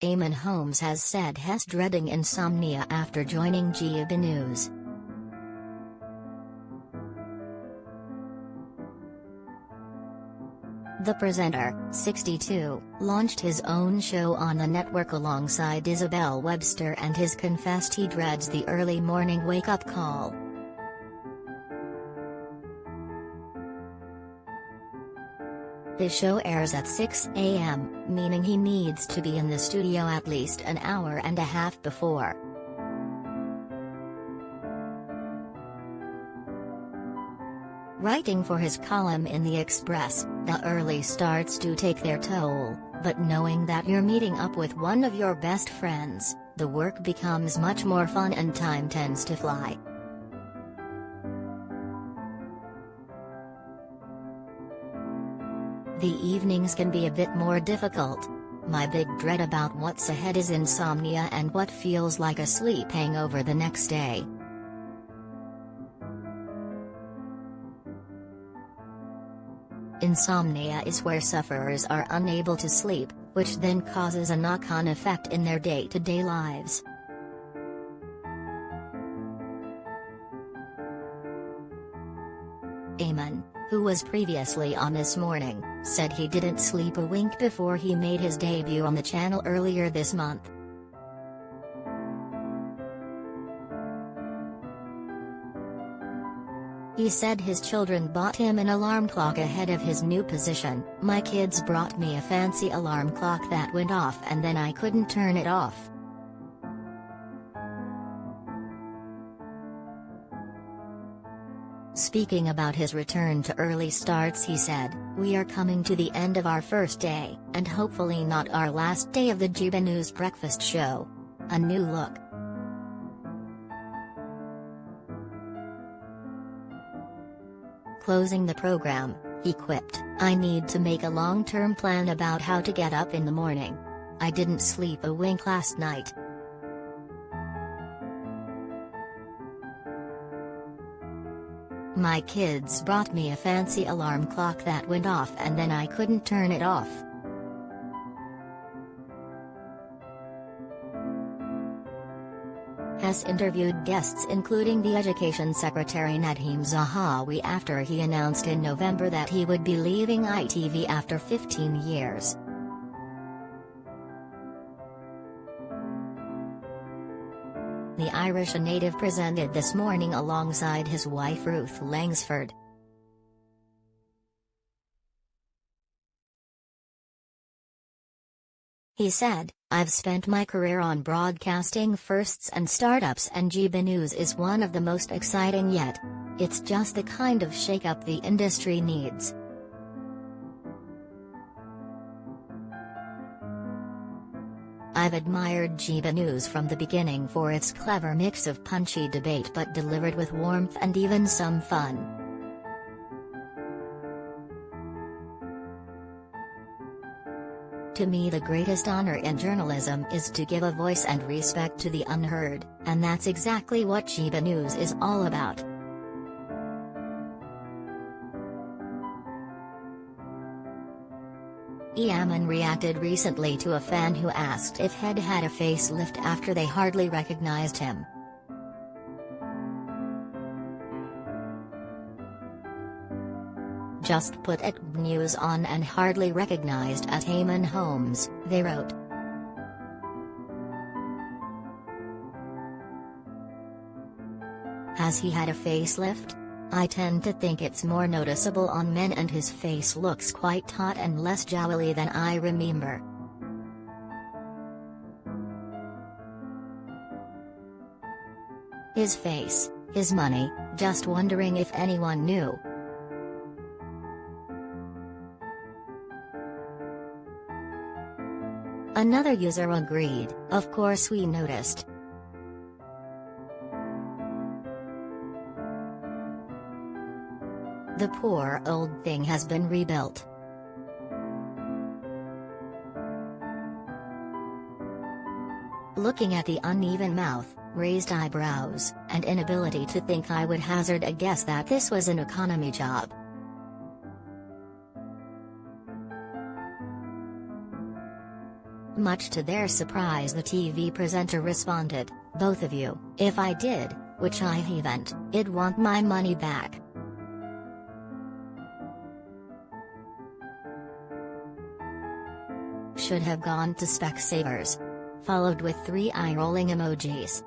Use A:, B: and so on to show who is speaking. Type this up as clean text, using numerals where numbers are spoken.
A: Eamonn Holmes has said he's dreading insomnia after joining GB News. The presenter, 62, launched his own show on the network alongside Isabel Webster and has confessed he dreads the early morning wake-up call. His show airs at 6 a.m., meaning he needs to be in the studio at least an hour and a half before. Writing for his column in The Express, the early starts do take their toll, but knowing that you're meeting up with one of your best friends, the work becomes much more fun and time tends to fly. The evenings can be a bit more difficult. My big dread about what's ahead is insomnia and what feels like a sleep hangover the next day. Insomnia is where sufferers are unable to sleep, which then causes a knock-on effect in their day-to-day lives. Eamonn, who was previously on This Morning, said he didn't sleep a wink before he made his debut on the channel earlier this month. He said his children bought him an alarm clock ahead of his new position. "My kids brought me a fancy alarm clock that went off and then I couldn't turn it off." Speaking about his return to early starts, he said, "We are coming to the end of our first day, and hopefully not our last day of the GB News breakfast show. A new look." Closing the program, he quipped, "I need to make a long-term plan about how to get up in the morning. I didn't sleep a wink last night." "My kids brought me a fancy alarm clock that went off and then I couldn't turn it off." Has interviewed guests including the Education Secretary Nadeem Zahawi after he announced in November that he would be leaving ITV after 15 years. The Irish native presented This Morning alongside his wife Ruth Langsford. He said, "I've spent my career on broadcasting firsts and startups and GB News is one of the most exciting yet. It's just the kind of shake-up the industry needs." "I've admired GB News from the beginning for its clever mix of punchy debate but delivered with warmth and even some fun. To me, the greatest honor in journalism is to give a voice and respect to the unheard, and that's exactly what GB News is all about." Eamonn reacted recently to a fan who asked if he'd had a facelift after they hardly recognized him. "Just put GB News on and hardly recognized at Eamonn Holmes," they wrote. Has he had a facelift? I tend to think it's more noticeable on men and his face looks quite taut and less jowly than I remember. His face, his money, just wondering if anyone knew. Another user agreed, "Of course we noticed." The poor old thing has been rebuilt. Looking at the uneven mouth, raised eyebrows, and inability to think, I would hazard a guess that this was an economy job. Much to their surprise, the TV presenter responded, "Both of you, if I did, which I haven't, I'd want my money back." Should have gone to Specsavers. Followed with 3 eye-rolling emojis.